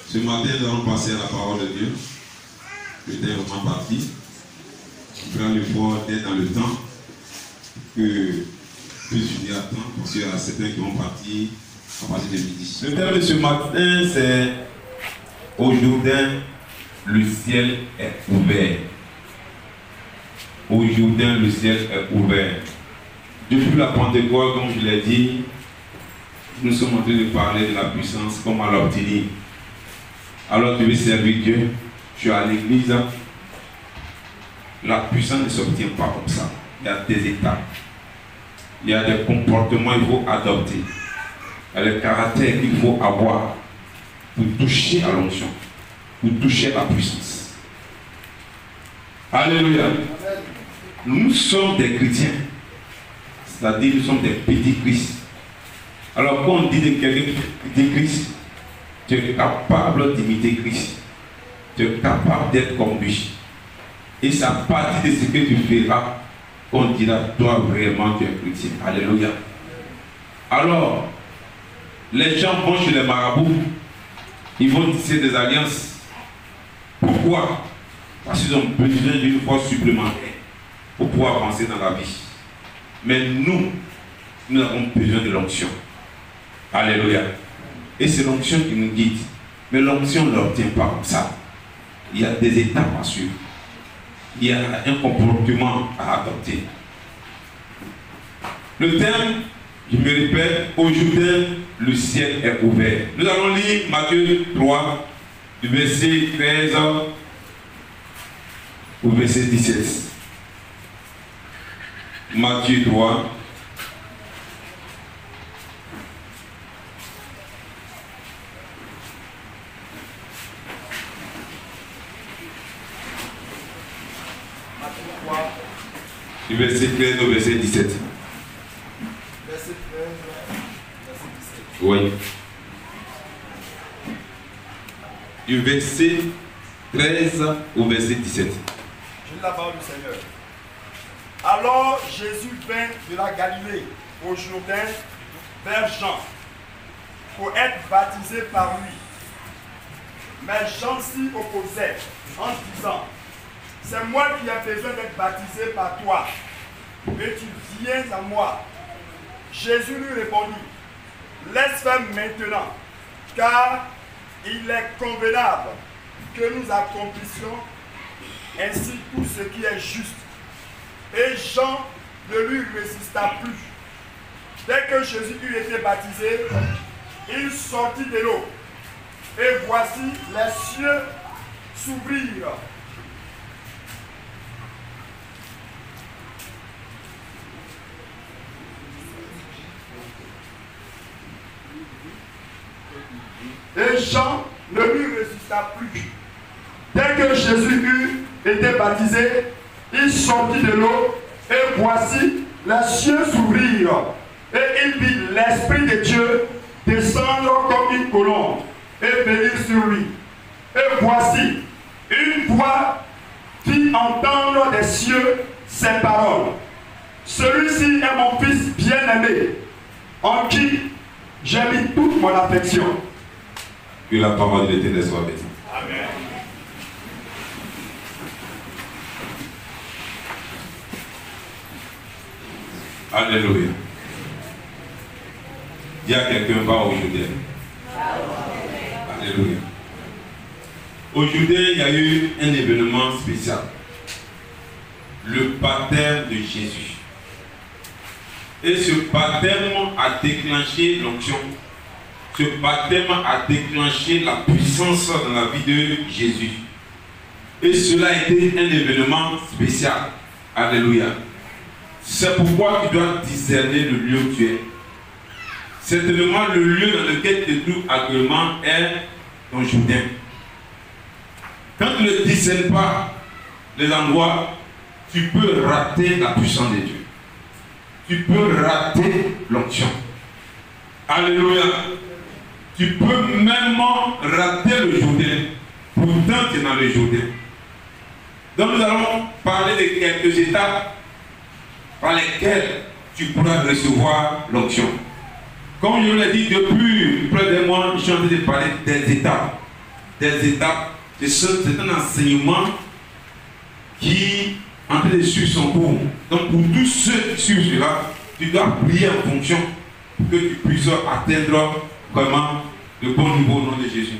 Ce matin, nous allons passer à la parole de Dieu. Le temps est vraiment parti. On fera l'effort d'être dans le temps que puisse finir à temps, parce qu'il y a certains qui vont partir à partir de midi. Le thème de ce matin, c'est au Jourdain, le ciel est ouvert. Au Jourdain, le ciel est ouvert. Depuis la Pentecôte, comme je l'ai dit, nous sommes en train de parler de la puissance, comment l'obtenir. Alors tu veux servir Dieu, tu es à l'église, la puissance ne s'obtient pas comme ça. Il y a des étapes. Il y a des comportements qu'il faut adopter. Il y a le caractère qu'il faut avoir pour toucher à l'onction, pour toucher à la puissance. Alléluia. Nous sommes des chrétiens, c'est-à-dire nous sommes des petits Christ. Alors quand on dit de quelqu'un petit Christ, tu es capable d'imiter Christ. Tu es capable d'être comme lui. Et c'est à partir de ce que tu feras qu'on dira, toi vraiment tu es chrétien. Alléluia. Alors, les gens vont chez les marabouts, ils vont tisser des alliances. Pourquoi? Parce qu'ils ont besoin d'une force supplémentaire pour pouvoir avancer dans la vie. Mais nous avons besoin de l'onction. Alléluia. Et c'est l'onction qui nous guide. Mais l'onction ne l'obtient pas comme ça. Il y a des étapes à suivre. Il y a un comportement à adopter. Le thème, je me répète, aujourd'hui, le ciel est ouvert. Nous allons lire Matthieu 3, du verset 13 au verset 17. Matthieu 3. Du verset 13 au verset 17. Verset 13, verset 17. Oui. Du verset 13 au verset 17. Je lis la parole du Seigneur. Alors Jésus vint de la Galilée au Jourdain vers Jean pour être baptisé par lui. Mais Jean s'y opposait en disant: c'est moi qui ai besoin d'être baptisé par toi, et tu viens à moi. Jésus lui répondit: laisse faire maintenant, car il est convenable que nous accomplissions ainsi tout ce qui est juste. Et Jean ne lui résista plus. Dès que Jésus eut été baptisé, il sortit de l'eau. Et voici les cieux s'ouvrirent. Et Jean ne lui résista plus. Dès que Jésus eut été baptisé, il sortit de l'eau, et voici les cieux s'ouvrirent. Et il vit l'Esprit de Dieu descendre comme une colombe et venir sur lui. Et voici une voix fit entendre des cieux ces paroles: celui-ci est mon fils bien-aimé, en qui j'ai mis toute mon affection. Que la parole de l'Éternel soit bénie. Amen. Alléluia. Il y a quelqu'un va au Jourdain. Alléluia. Au Jourdain, il y a eu un événement spécial. Le baptême de Jésus. Et ce baptême a déclenché l'onction. Ce baptême a déclenché la puissance dans la vie de Jésus. Et cela a été un événement spécial. Alléluia. C'est pourquoi tu dois discerner le lieu où tu es. Certainement, le lieu dans lequel tu te trouves actuellement est ton Jourdain. Quand tu ne discernes pas les endroits, tu peux rater la puissance de Dieu. Tu peux rater l'onction. Alléluia. Tu peux même rater le Jourdain. Pourtant, tu es dans le Jourdain. Donc, nous allons parler de quelques étapes par lesquelles tu pourras recevoir l'onction. Comme je vous l'ai dit depuis près d'un mois, je suis en train de parler des étapes. des étapes. C'est un enseignement qui est en train de suivre son cours. Donc pour tous ceux qui suivent cela, tu dois prier en fonction pour que tu puisses atteindre vraiment le bon niveau au nom de Jésus.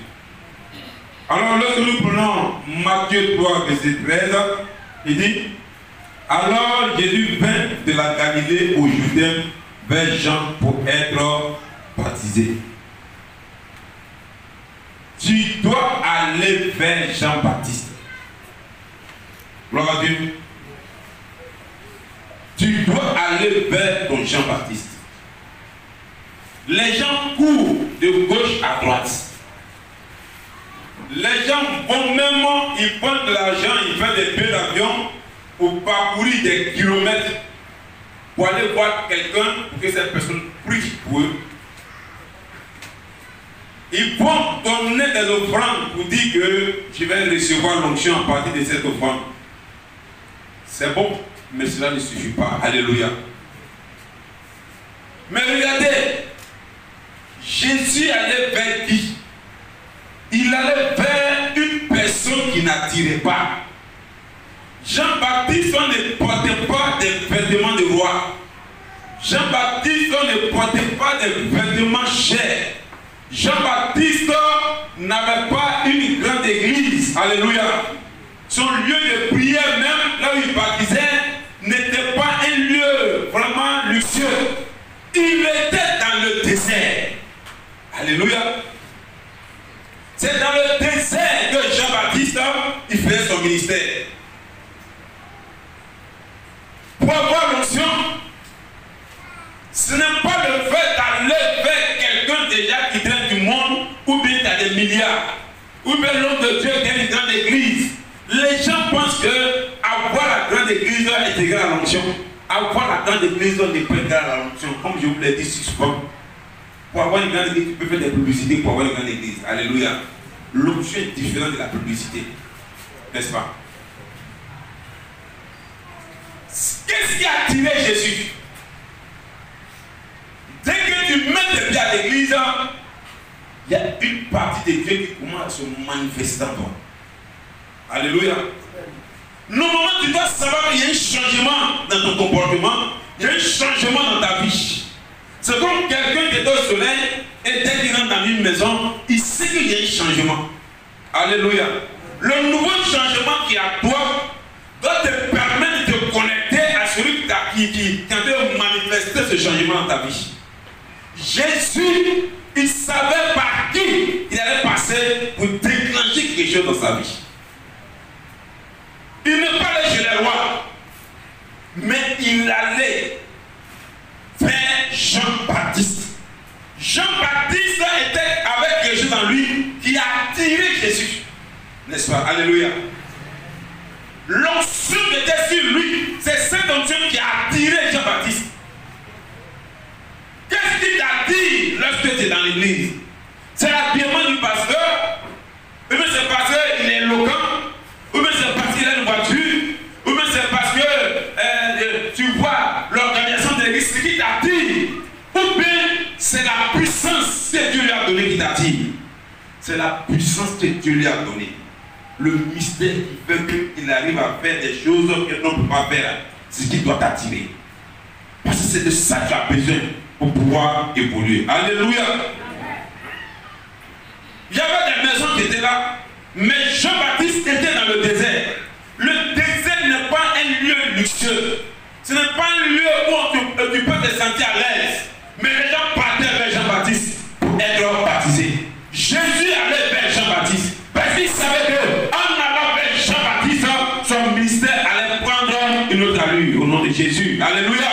Alors lorsque nous prenons Matthieu 3, verset 13, il dit: alors Jésus vint de la Galilée au Judée vers Jean pour être baptisé. Tu dois aller vers Jean-Baptiste. Gloire à Dieu. Tu dois aller vers ton Jean-Baptiste. Les gens courent de gauche à droite. Les gens vont même, ils prennent de l'argent, ils font des billets d'avion pour parcourir des kilomètres pour aller voir quelqu'un pour que cette personne prie pour eux. Ils vont donner des offrandes pour dire que je vais recevoir l'onction à partir de cette offrande. C'est bon, mais cela ne suffit pas. Alléluia. Mais regardez, Jésus allait vers qui? Il allait vers une personne qui n'attirait pas. Jean-Baptiste ne portait pas des vêtements de roi. Jean-Baptiste ne portait pas des vêtements chers. Jean-Baptiste n'avait pas une grande église. Alléluia. Son lieu de prière, même là où il baptisait, n'était pas un lieu vraiment luxueux. Il était dans le désert. Alléluia. C'est dans le désert que Jean-Baptiste il faisait son ministère. Pour avoir l'onction, ce n'est pas le fait d'aller vers quelqu'un déjà qui traite du monde, ou bien qui a des milliards, ou bien l'homme de Dieu qui a une grande église. Les gens pensent que avoir la grande église est égal à l'onction. Avoir la grande église n'est pas égal à l'onction. Comme je vous l'ai dit souvent, pour avoir une grande église, tu peux faire des publicités pour avoir une grande église. Alléluia. L'onction est différente de la publicité. N'est-ce pas? Qu'est-ce qui a attiré Jésus? Dès que tu mets tes pieds à l'église, il y a une partie de Dieu qui commence à se manifester en toi. Alléluia. Normalement, tu dois savoir qu'il y a un changement dans ton comportement, il y a un changement dans ta vie. C'est comme quelqu'un qui est au soleil et dès qu'il rentre dans une maison, il sait qu'il y a un changement. Alléluia. Le nouveau changement qui est à toi doit te permettre de te connecter à celui qui a manifesté ce changement dans ta vie. Jésus, il savait par qui il allait passer pour déclencher quelque chose dans sa vie. Il ne parlait chez les rois, mais il allait vers Jean-Baptiste. Jean-Baptiste était avec quelque chose en lui qui a attiré Jésus. N'est-ce pas? Alléluia. L'onction qui était sur lui, c'est cette onction qui a attiré Jean-Baptiste. Qu'est-ce qu'il t'a dit lorsque tu es dans l'église? C'est l'habillement du pasteur, ou bien c'est parce qu'il est éloquent, ou bien c'est parce qu'il a une voiture, ou bien c'est parce que tu vois l'organisation de l'église qui t'attire, ou bien c'est la puissance que Dieu lui a donnée qui t'attire. C'est la puissance que Dieu lui a donnée. Le mystère qui fait qu'il arrive à faire des choses que l'on ne peut pas faire, c'est ce qui doit t'attirer. Parce que c'est de ça que tu as besoin pour pouvoir évoluer. Alléluia. Il y avait des maisons qui étaient là, mais Jean-Baptiste était dans le désert. Le désert n'est pas un lieu luxueux. Ce n'est pas un lieu où tu peux te sentir à l'aise. Mais les gens partaient vers Jean-Baptiste pour être baptisés. Jésus allait vers Jean-Baptiste. Parce qu'il savait qu'en allant vers Jean-Baptiste, son ministère allait prendre une autre allure au nom de Jésus. Alléluia.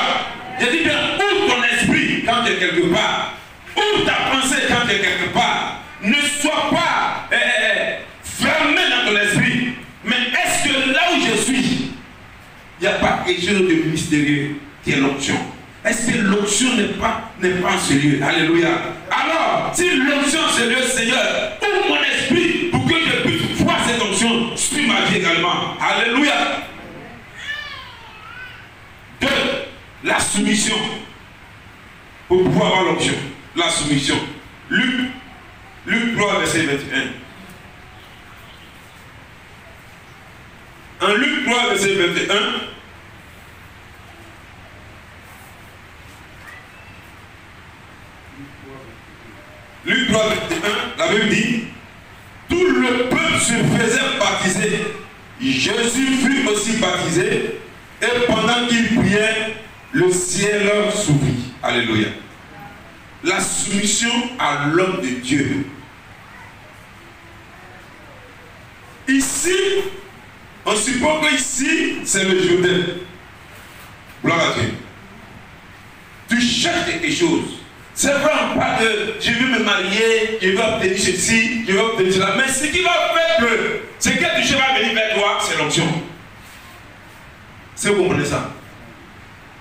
Je dis bien, ouvre ton esprit quand tu es quelque part. Ouvre ta pensée quand tu es quelque part. Ne sois pas fermé dans ton esprit. Mais est-ce que là où je suis, il n'y a pas quelque chose de mystérieux qui est l'onction? Est-ce que l'onction n'est pas en ce lieu? Alléluia. Alors, si l'onction c'est le Seigneur, ouvre mon esprit pour que je puisse voir cette onction sur ma vie également. Alléluia. 2. La soumission. Pour pouvoir avoir l'onction. La soumission. Luc 3, verset 21. Luc 3, verset 21. Luc 3, 21, la Bible dit, tout le peuple se faisait baptiser. Jésus fut aussi baptisé, et pendant qu'il priait, le ciel s'ouvrit. Alléluia. La soumission à l'homme de Dieu. Ici, on suppose que ici, c'est le Jourdain. Gloire à Dieu. Tu cherches quelque chose. C'est vrai, on parle de je veux me marier, je veux obtenir ceci, je veux obtenir cela. Mais ce qui va faire que ce que Dieu va venir vers toi, c'est l'onction. Si vous comprenez ça.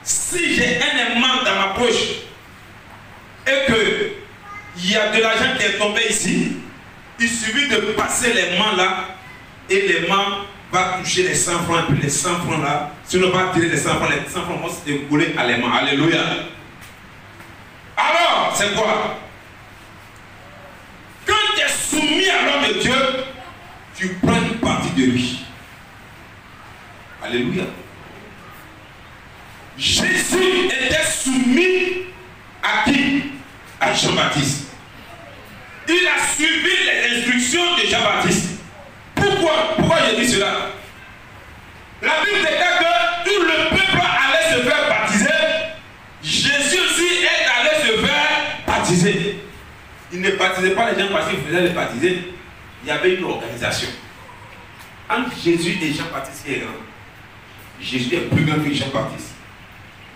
Si j'ai un aimant dans ma poche et qu'il y a de l'argent qui est tombé ici, il suffit de passer les mains là et les mains vont toucher les 100 francs et puis les 100 francs là, si on va tirer les 100 francs vont se découler à les mains. Alléluia. Alors, c'est quoi? Quand tu es soumis à l'homme de Dieu, tu prends une partie de lui. Alléluia. Jésus était soumis à qui? À Jean-Baptiste. Il a suivi les instructions de Jean-Baptiste. Pourquoi je dis cela? La Bible déclare que tout le peuple allait se faire baptiser. Jésus aussi est allé se faire baptiser. Il ne baptisait pas les gens parce qu'il faisait les baptiser. Il y avait une organisation. Entre Jésus et Jean-Baptiste qui est grand. Jésus est plus grand que Jean-Baptiste.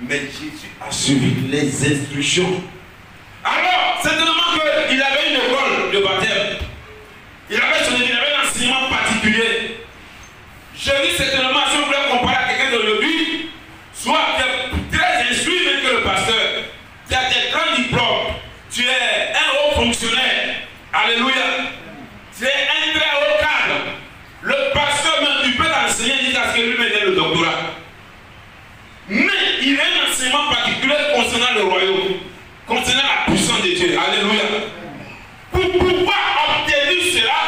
Mais Jésus a suivi les instructions. Alors, certainement qu'il avait une école de baptême. Il avait un enseignement particulier. Je dis certainement, si on voulait comparer à quelqu'un d'aujourd'hui, soit très instruit même que le pasteur, tu as des grands diplômes, tu es un haut fonctionnaire. Alléluia. Tu es un très haut cadre. Le pasteur même, tu peux l'enseigner jusqu'à ce que lui-même ait le doctorat. Mais il a un enseignement particulier concernant le royaume, concernant la puissance de Dieu. Alléluia. Pour pouvoir obtenir cela,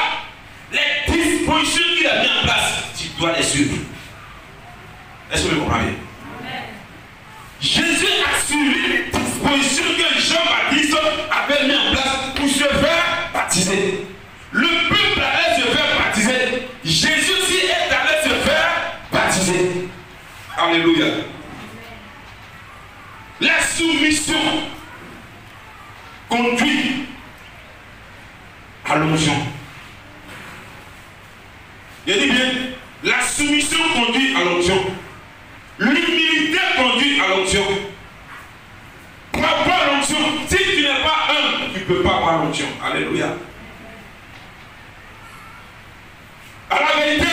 les dispositions qu'il a mis en place, tu dois les suivre. Est-ce que vous comprenez bien? Jésus a suivi les dispositions que Jean-Baptiste avait mis en place pour se faire baptiser. Le peuple allait se faire baptiser. Jésus aussi est allé se faire baptiser. Alléluia. La soumission conduit à l'onction. Je dis bien, la soumission conduit à l'onction. L'humilité conduit à l'onction. Pour avoir l'onction, si tu n'es pas un, tu ne peux pas avoir l'onction. Alléluia. À la vérité,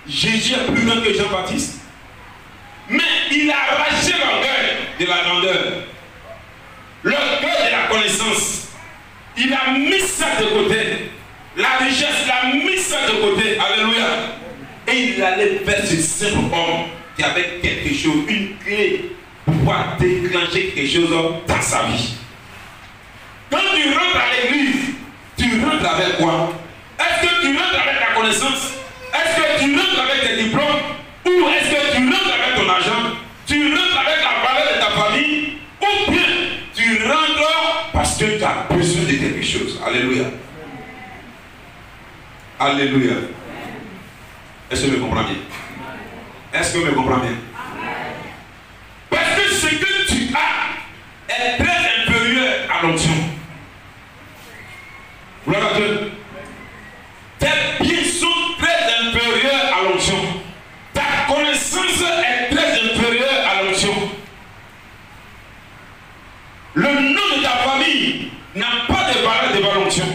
Jésus est plus grand que Jean-Baptiste. Mais il a arraché l'orgueil de la grandeur, l'orgueil de la connaissance. Il a mis ça de côté. La richesse, il a mis ça de côté. Alléluia. Et il allait vers ce simple homme qui avait quelque chose, une clé pour pouvoir déclencher quelque chose dans sa vie. Quand tu rentres à l'église, tu rentres avec quoi? Est-ce que tu rentres avec ta connaissance? Est-ce que tu rentres avec tes diplômes? Ou est-ce que tu rentres avec ton argent? Tu rentres avec la valeur de ta famille? Ou bien tu rentres parce que tu as besoin de quelque chose? Alléluia. Alléluia. Est-ce que tu me comprends bien? Est-ce que tu me comprends bien? Parce que ce que tu as est très inférieur à l'onction. Gloire à Dieu. Tes biens sont très inférieurs à l'onction. Ta connaissance est très inférieure à l'onction. Le nom de ta famille n'a pas de valeur devant l'onction.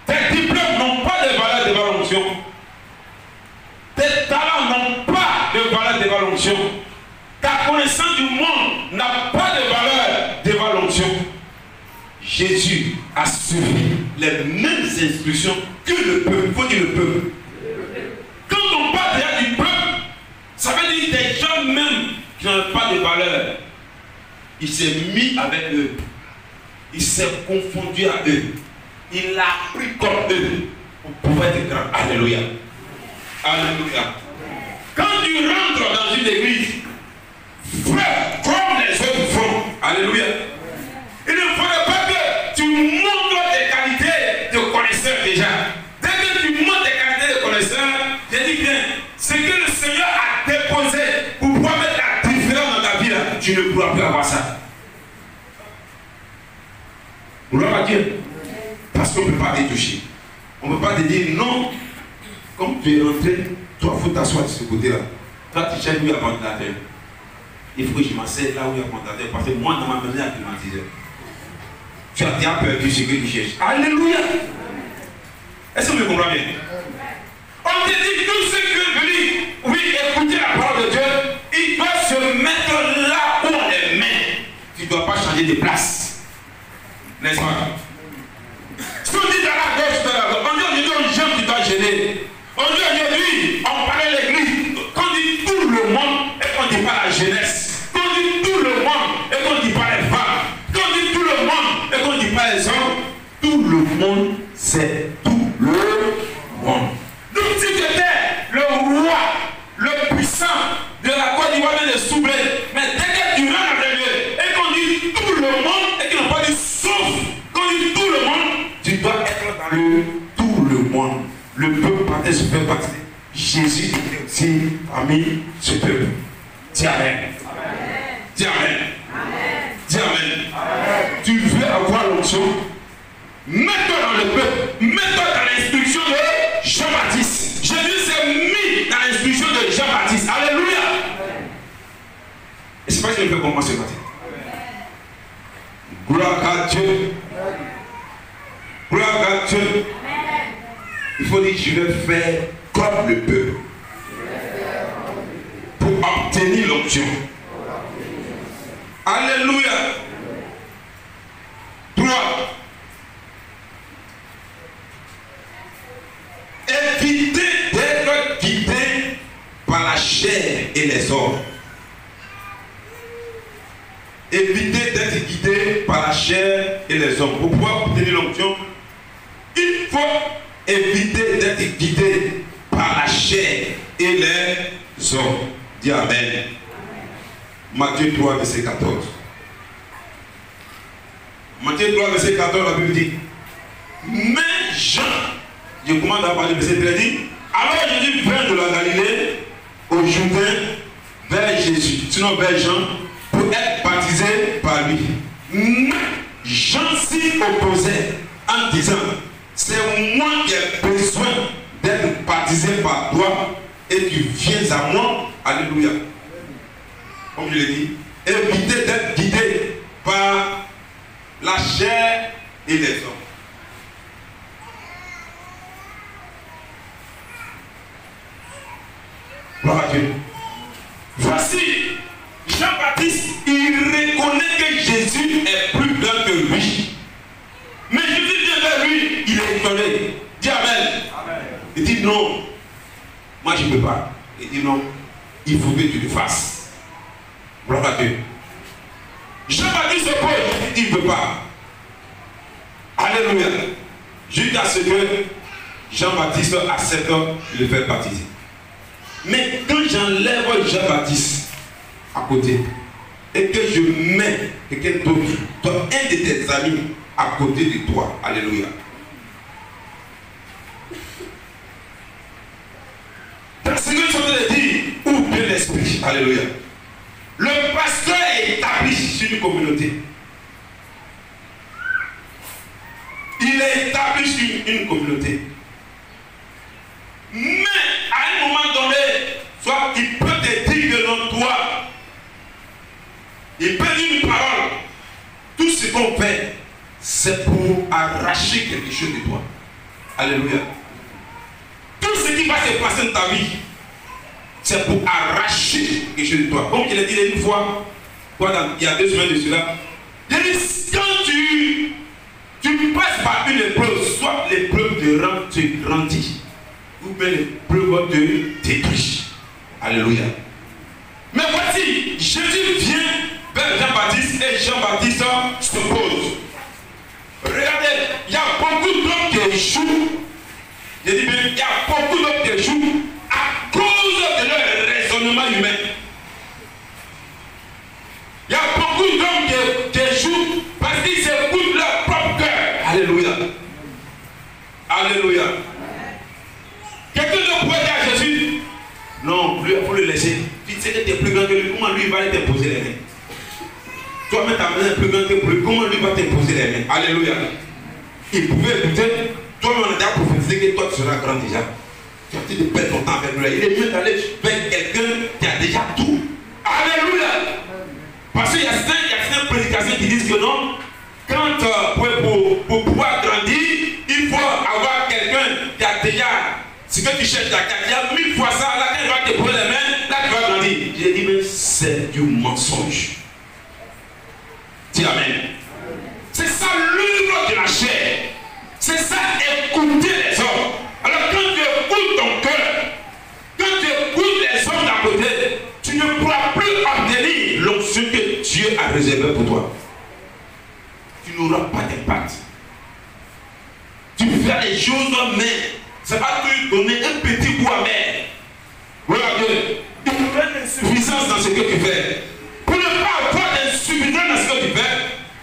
Tes diplômes n'ont pas de valeur devant l'onction. Tes talents n'ont pas de valeur devant l'onction. Ta connaissance du monde n'a pas de valeur devant l'onction. Jésus a suivi les mêmes instructions que le peuple. Il faut dire le peuple. Quand on parle déjà du peuple, ça veut dire des gens même qui n'ont pas de valeur. Il s'est mis avec eux. Il s'est confondu à eux. Il a pris comme eux pour pouvoir être grand. Alléluia. Alléluia. Quand tu rentres dans une église, fais comme les autres font. Alléluia. Il ne faudrait pas que tu montres tes qualités de connaisseur déjà. Dès que tu montres tes qualités de connaisseur, je dis bien, ce que le Seigneur a déposé pour pouvoir mettre la différence dans ta vie, là, tu ne pourras plus avoir ça. Gloire à Dieu. Parce qu'on ne peut pas te toucher. On ne peut pas te dire non. Comme tu es rentré, toi, il faut t'asseoir de ce côté-là. Toi, tu cherches où il y a ventilateur. Il faut que je m'asseye là où il y a ventilateur. Parce que moi, dans ma maison, il y a climatiseur. Tu as déjà perdu ce que tu cherches. Alléluia. Est-ce que vous me comprenez bien? On te dit tous ceux qui veulent venir, oui, écouter la parole de Dieu, ils doivent se mettre là où on les met. Tu ne dois pas changer de place. N'est-ce pas? Si on dit dans la gauche, on dit aujourd'hui aux gens qui doivent gêner. On dit aujourd'hui, on parlait de l'église, qu'on dit tout le monde et qu'on ne dit pas la jeunesse. Qu'on dit tout le monde et qu'on ne dit pas les femmes. Qu'on dit tout le monde et qu'on ne dit pas les hommes. Tout le monde, c'est tout le monde. Donc si tu étais le roi, le puissant de la Côte d'Ivoire et de Soublé, mais dès que tu rentres dans les lieux et qu'on dit tout le monde et qu'ils n'ont pas dit sauf, qu'on dit tout le monde, tu dois être dans le tout le monde. Le peuple partait se faire partie. Jésus était aussi parmi ce peuple. Dis Amen. Dis Amen. Dis Amen. Tu veux avoir l'onction? Mets-toi dans le peuple. Mets-toi dans l'instruction de Jean-Baptiste. Jésus s'est mis dans l'instruction de Jean-Baptiste. Alléluia. Et c'est pas que je ne peux comprendre ce matin. Gloire à Dieu. Gloire à Dieu. Il faut dire, je vais faire comme le peuple pour obtenir l'onction. Alléluia. 3. Évitez d'être guidé par la chair et les hommes. Évitez d'être guidé par la chair et les hommes. Pour pouvoir obtenir l'onction, il faut éviter d'être guidé par la chair et les hommes. Dis Amen. Matthieu 3, verset 14. Matthieu 3, verset 14, la Bible dit, mais Jean, je commence à parler, verset 13, dit, alors Jésus vint de la Galilée au Jourdain vers Jésus, sinon vers Jean, pour être baptisé par lui. Mais Jean s'y opposait en disant, c'est moi qui ai besoin d'être baptisé par toi et tu viens à moi. Alléluia. Comme je l'ai dit, évitez d'être guidé par la chair et les hommes. Gloire à Dieu. Voici, Jean-Baptiste, il reconnaît que Jésus est plus grand que lui. Mais Jésus vient vers lui, il est étonné. Dis Amen. Amen. Il dit non, moi je ne peux pas. Il dit non, il faut que tu le fasses. Gloire à Dieu. Jean-Baptiste se pose, il ne veut pas. Alléluia. Jusqu'à ce que Jean-Baptiste accepte de le faire baptiser. Mais quand j'enlève Jean-Baptiste à côté et que je mets quelqu'un d'autre, un de tes amis, à côté de toi. Alléluia. Dans ce que je suis en train de dire, ouvre bien l'esprit. Alléluia. Le pasteur est établi sur une communauté. Il est établi sur une communauté. Mais à un moment donné, soit il peut te dire que non, toi, il peut dire une parole. Tout ce qu'on fait, c'est pour arracher quelque chose de toi. Alléluia. Tout ce qui va se passer dans ta vie, c'est pour arracher quelque chose de toi. Comme je l'ai dit une fois, il y a 2 semaines de cela, quand tu passes par une épreuve, soit l'épreuve te grandit, ou bien l'épreuve te détruit. Alléluia. Mais voici, Jésus vient vers Jean-Baptiste et Jean-Baptiste se pose. Regardez, il y a beaucoup d'hommes qui échouent. Je dis bien, il y a beaucoup d'hommes qui échouent à raisonnement humain. Il y a beaucoup d'hommes qui échouent parce qu'ils écoutent leur propre cœur. Alléluia. Alléluia. Quelqu'un ne pourrait dire à Jésus, non, lui, il faut le laisser. Tu sais que tu es plus grand que lui, comment lui va t'imposer les mains? Toi-même, ta main est plus grande que lui, comment lui va t'imposer les mains? Alléluia. Il pouvait écouter, toi-même, on a déjà prophétisé que toi, tu seras grand déjà. Tu as dit de perdre ton temps avec lui. Il est mieux d'aller vers quelqu'un qui a déjà tout. Alléluia. Parce qu'il y a certaines prédications qui disent que non, quand pour pouvoir grandir, il faut avoir quelqu'un qui a déjà ce que tu cherches, il y a 1000 fois ça, là, quand il va te poser les mains, là, tu vas grandir. J'ai dit, mais c'est du mensonge. Dis amen. C'est ça l'œuvre de la chair. C'est ça écouter les hommes. Alors quand tu écoutes ton cœur, quand tu écoutes les hommes d'à côté, tu ne pourras plus obtenir l'onction que Dieu a réservé pour toi. Tu n'auras pas d'impact. Tu fais les choses, mais ça va te donner un petit goût amer. Voilà Dieu. Il faut une insuffisance dans ce que tu fais. Pour ne pas avoir d'insuffisance dans ce que tu fais,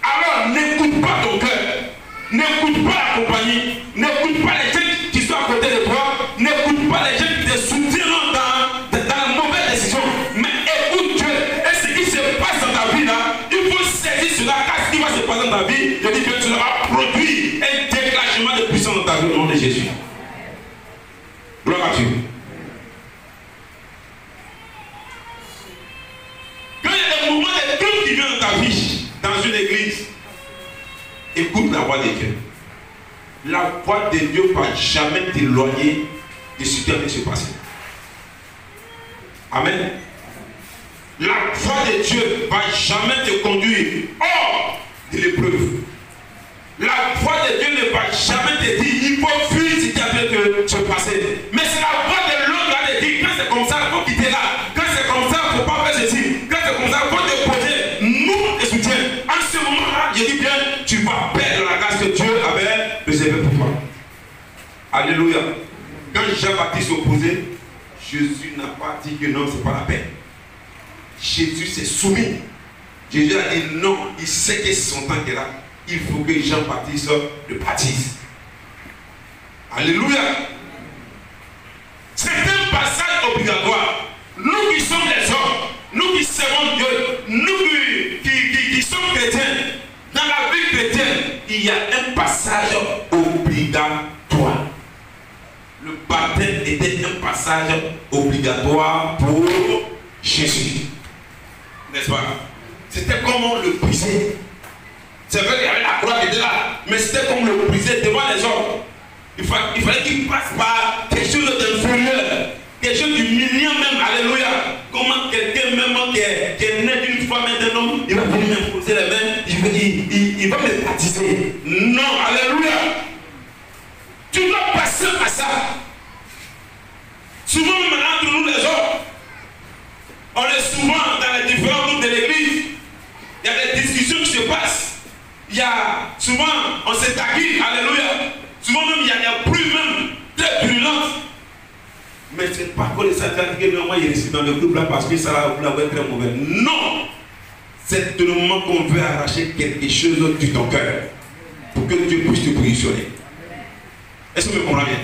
alors n'écoute pas ton cœur. N'écoute pas la compagnie. N'écoute pas les gens qui sont à côté de toi. N'écoute pas les gens qui te soutiennent dans la mauvaise décision. Mais écoute Dieu. Et ce qui se passe dans ta vie là, il faut saisir cela. Car ce qui va se passer dans ta vie, je dis que tu vas produire un déclenchement de puissance dans ta vie au nom de Jésus. Gloire à Dieu. Quand il y a des moments de trouble qui viennent dans ta vie, dans une église, écoute la voix de Dieu. La voix de Dieu ne va jamais t'éloigner de ce qui vient de se passer. Amen. La voix de Dieu ne va jamais te conduire hors de l'épreuve. La voix de Dieu ne va jamais te dire il faut fuir ce qui a de se passer. Mais c'est la voix de l'autre qui te dit quand c'est comme ça, il faut quitter là. Quand c'est comme ça, il ne faut pas faire ceci. Quand c'est comme ça, il faut te poser. Nous te soutiens. En ce moment-là, je dis bien, tu vas perdre la grâce que Dieu avait réservée pour toi. Alléluia. Quand Jean-Baptiste s'opposait, Jésus n'a pas dit que non, ce n'est pas la peine. Jésus s'est soumis. Jésus a dit non, il sait que c'est son temps qui est là. Il faut que Jean-Baptiste le baptise. Alléluia. C'est un passage obligatoire. Nous qui sommes les hommes, nous qui servons Dieu, nous qui sommes chrétiens, dans la vie chrétienne, il y a un passage obligatoire. Le baptême était un passage obligatoire pour Jésus. N'est-ce pas? C'était comment le briser. C'est vrai qu'il y avait la croix qui était là, mais c'était comme le briser devant les hommes. Il fallait qu'il passe par quelque chose d'inférieur, quelque chose d'humiliant même. Alléluia. Comment quelqu'un même qui est né d'une femme et d'un homme, il va venir m'imposer les mains, il va me baptiser. Non, alléluia. Tu dois passer à ça. Souvent maintenant, entre nous les hommes, on est souvent dans les différents groupes de l'église, il y a des discussions qui se passent. Il y a souvent, on s'est taquine, alléluia. Souvent même, il y a plus même très brûlantes. Mais ce n'est pas que les satans qui moi il réussit dans le groupe là parce que ça va être très mauvais. Non! C'est le moment qu'on veut arracher quelque chose de ton cœur pour que Dieu puisse te positionner. Est-ce que vous me comprenez bien?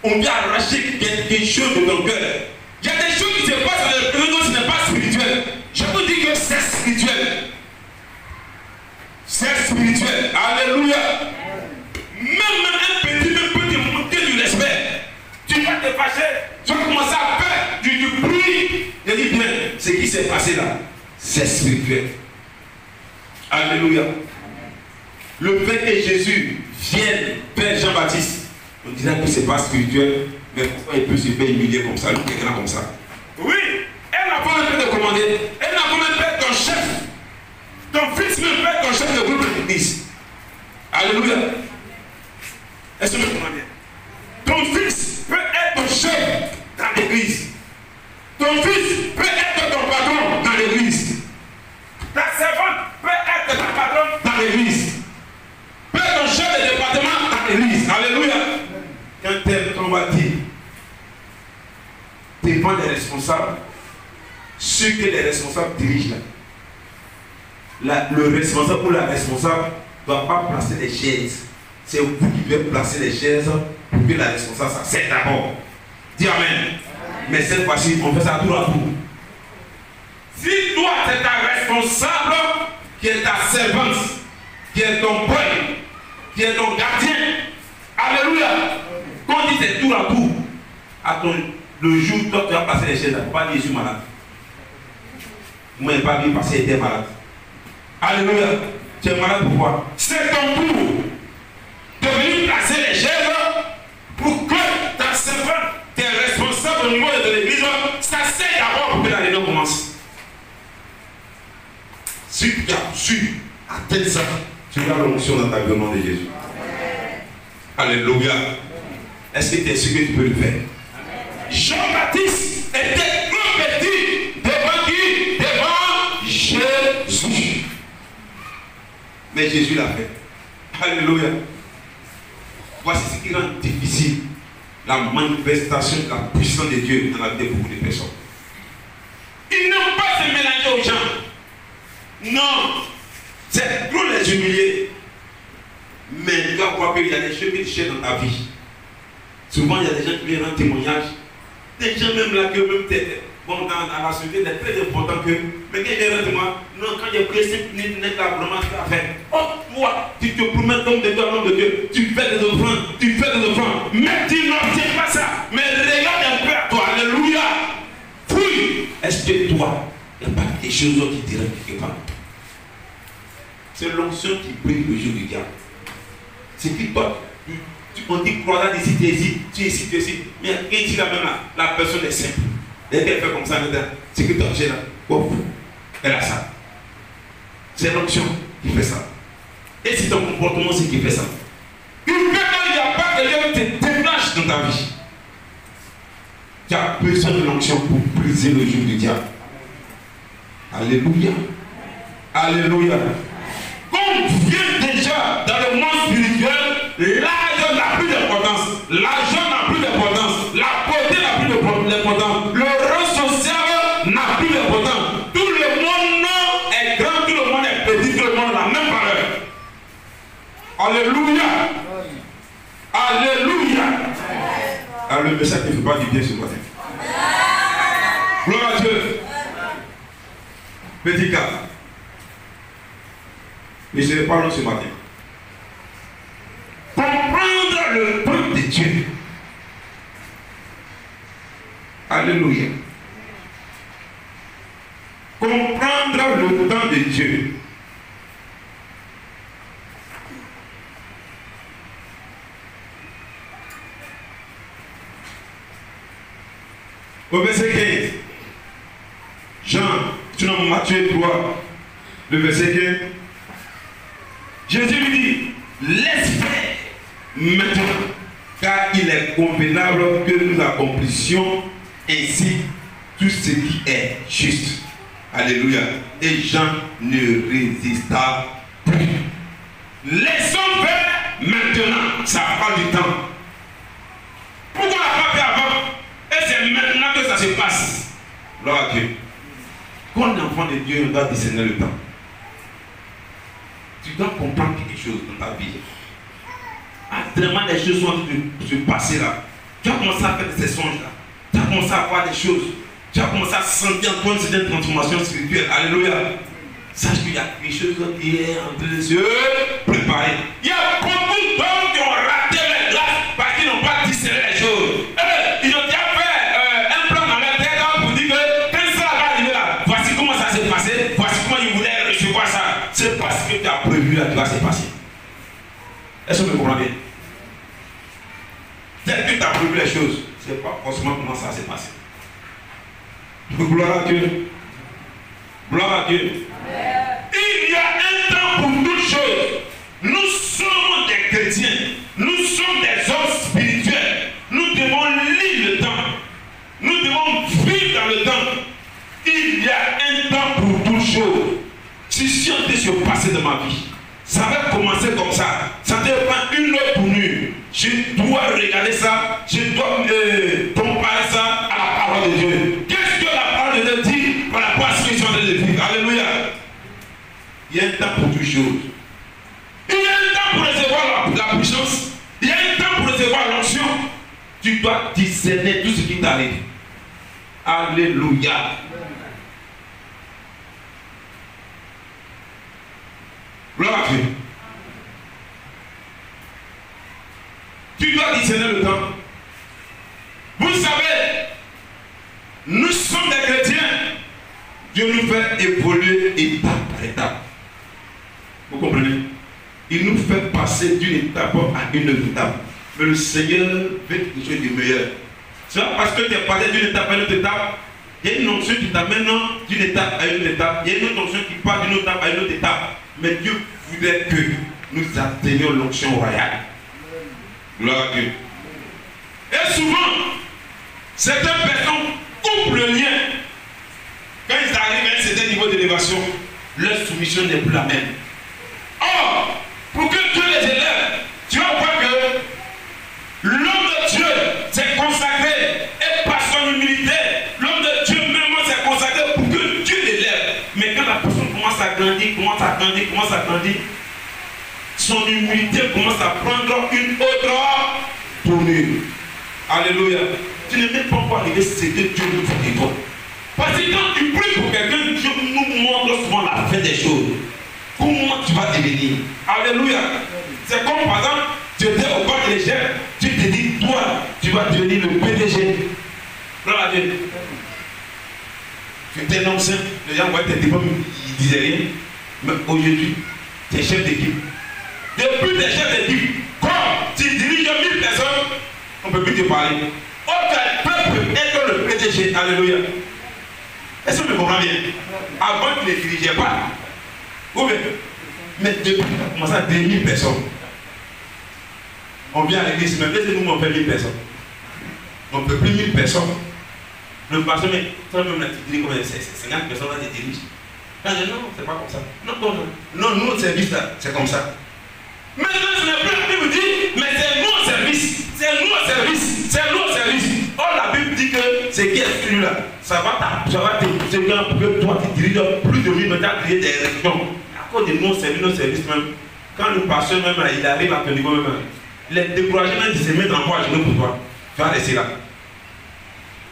On veut arracher quelque chose de ton cœur. Il y a des choses qui se passent dans le présent, ce n'est pas spirituel. Je vous dis que c'est spirituel. C'est spirituel. Alléluia. Même un petit peu peut te manquer du respect. Tu vas te fâcher. Tu vas commencer à faire du bruit. Je dis bien, ce qui s'est passé là, c'est spirituel. Alléluia. Le fait que Jésus vienne vers Jean-Baptiste, on dirait que ce n'est pas spirituel, mais pourquoi il peut se faire humilier comme ça, quelqu'un comme ça? Oui, elle n'a pas même fait de commander. Elle n'a pas même fait ton chef. Ton fils me fait ton chef de groupe de l'église. Alléluia. Est-ce que vous comprenez bien? Ton fils peut être ton chef dans l'église. Ton fils peut être ton patron dans l'église. Ta servante peut être ta patronne dans l'église. Peut être ton chef de département dans l'église. Alléluia. Quand on va dire, tes dépend des responsables. Ceux que les responsables dirigent là. Le responsable ou la responsable ne doit pas placer les chaises. C'est vous qui devez placer les chaises pour que la responsable s'asseye d'abord. Dis Amen. Mais cette fois-ci, on fait ça tour à tour. Si toi, c'est ta responsable, qui est ta servante, qui est ton boy, qui est ton gardien, alléluia. Quand on dit c'est tour à tour, le jour où toi tu vas passer les chaises, il ne faut pas dire je suis malade. Moi, je n'ai pas dit parce qu'il était malade. Alléluia. Tu es malade pourquoi? C'est ton tour de venir placer les chaises pour que ta servante, tes responsables au niveau de l'église, s'asseyent d'abord pour que la réunion commence. Si tu as su atteindre ça, tu as l'onction dans ta demande de Jésus. Alléluia. Est-ce que tu es sûr que tu peux le faire? Jean-Baptiste était trop petit devant qui? Devant Jésus. Mais Jésus l'a fait. Alléluia. Voici ce qui rend difficile la manifestation de la puissance de Dieu dans la vie de beaucoup de personnes. Ils n'ont pas se mélanger aux gens. Non. C'est pour les humilier. Mais tu dois voir qu'il y a des choses qui te cherchent dans ta vie. Souvent, il y a des gens qui viennent rendre témoignage. Des gens même là que même bon, dans la société, il est très important que. Mais quand ils viennent rendre témoignage, non, quand il y a pris 5 minutes, n'est pas vraiment ce à faire. Oh, toi, tu te promets comme de Dieu, l'homme de Dieu. Tu fais des offrandes, tu fais des offrandes. Mais tu n'obtiens pas ça. Mais regarde un peu à toi. Alléluia. Fouille. Est-ce que toi, il n'y a pas quelque chose qui dirait quelque part? C'est l'onction qui brille le jour du diable. C'est qui toi, on dit crois d'ici, tu hésites, tu hésites. Mais quand tu la même là, la personne est simple. Dès qu'elle fait comme ça, c'est que toi, j'ai là, oh, elle a ça. C'est l'onction qui fait ça. Et c'est ton comportement c'est qui fait ça. Il n'y a pas quelqu'un qui te déclenche dans ta vie. Tu as besoin de l'onction pour briser le jour du diable. Alléluia. Alléluia. Quand on vient déjà dans le monde spirituel, l'argent n'a plus d'importance. L'argent n'a plus d'importance. La beauté n'a plus d'importance. Le rang social n'a plus d'importance. Tout le monde est grand, tout le monde est petit, tout le monde a la même valeur. Alléluia. Alléluia. Alors le message ne fait pas du bien ce matin. Gloire à Dieu. Petit cas. Mais je ne parle pas ce matin. Comprendre le temps de Dieu. Alléluia. Comprendre le temps de Dieu. Au verset 15. Jean, tu n'as Matthieu 3, le verset 15. Jésus lui dit, laisse faire maintenant, car il est convenable que nous accomplissions ainsi tout ce qui est juste. Alléluia. Et Jean ne résista plus. Laissons faire maintenant. Ça prend du temps. Pourquoi on n'a pas fait avant? Et c'est maintenant que ça se passe. Gloire à Dieu. Quand on est enfant de Dieu, on doit discerner le temps. Tu dois comprendre quelque chose dans ta vie. Tellement des choses sont en train de se passer là. Tu as commencé à faire ces songes là. Tu as commencé à voir des choses. Tu as commencé à sentir en toi une certaine transformation spirituelle. Alléluia. Sache qu'il y a quelque chose qui est en train de se préparer. Il y a beaucoup d'hommes qui ont raté les grâces parce qu'ils n'ont pas discerné les choses. Ils ont déjà fait un plan dans leur tête pour dire que quand ça va arriver là, voici comment ça s'est passé, voici comment ils voulaient recevoir ça. C'est parce que tu as prévu là qui va se passer. Est-ce que vous me comprenez? Dès que tu as prévu les choses, c'est pas forcément comment ça s'est passé. Gloire à Dieu. Gloire à Dieu. Il y a un temps pour toutes choses. Nous sommes des chrétiens. Nous sommes des hommes spirituels. Nous devons lire le temps. Nous devons vivre dans le temps. Il y a un temps pour toutes choses. Si on devait se passer de ma vie, ça va commencer comme ça. Ça ne prend une heure pour nous. Je dois regarder ça. Je dois comparer ça à la parole de Dieu. temps pour toute chose. Il y a un temps pour recevoir la puissance. Il y a un temps pour recevoir l'onction. Tu dois discerner tout ce qui t'arrive. Alléluia. Gloire à Dieu. Tu dois discerner le temps. Vous savez, nous sommes des chrétiens. Dieu nous fait évoluer étape par étape. Vous comprenez? Il nous fait passer d'une étape à une autre étape. Mais le Seigneur veut quelque chose de meilleur. C'est pas parce que tu es passé d'une étape à une autre étape. Il y a une onction qui t'amène d'une étape à une autre étape. Il y a une autre onction qui part d'une étape à une autre étape. Mais Dieu voulait que nous atteignions l'onction royale. Gloire à Dieu. Et souvent, certaines personnes coupent le lien. Quand ils arrivent à un certain niveau d'élévation, leur soumission n'est plus la même. Or, pour que Dieu les élève, tu vas voir que l'homme de Dieu s'est consacré et par son humilité, l'homme de Dieu même s'est consacré pour que Dieu l'élève. Mais quand la personne commence à grandir, son humilité commence à prendre une autre tournure. Alléluia. Tu n'es même pas encore arrivé à ce que Dieu nous fait de toi. Parce que quand tu pries pour quelqu'un, Dieu nous montre souvent la fin des choses. Comment tu vas devenir? Alléluia. C'est comme par exemple, tu étais au bas de l'échelle, tu te dis, toi, tu vas devenir le PDG. Gloire à Dieu. Tu étais un homme simple, les gens voyaient tes diplômes, ils ne disaient rien. Mais aujourd'hui, tu es chef d'équipe. Depuis tes chefs d'équipe, quand tu diriges 1000 personnes, on ne peut plus te parler. Aucun peuple est le PDG. Alléluia. Est-ce que tu me comprends bien? Avant, tu ne dirigeais pas. Oui, mais depuis que tu as commencé à diriger 1000 personnes, on vient à l'église, mais laissez-nous on fait 1000 personnes. On ne peut plus 1000 personnes. Le pasteur, mais toi-même, tu diriges comme 50 personnes, là, tu diriges. Non, c'est pas comme ça. Non, nous, notre service, là, c'est comme ça. Maintenant, ce n'est plus la Bible dit, mais c'est nous au service. C'est nous au service. C'est nous au service. Or, la Bible dit que c'est qui est celui-là. Ça va te pour que toi, tu diriges plus de 1000, mais tu as créé des régions. À cause de nos services même, quand le pasteur même, il arrive à ton niveau même, les découragements, il se met en voie à genoux pour toi. Tu vas rester là.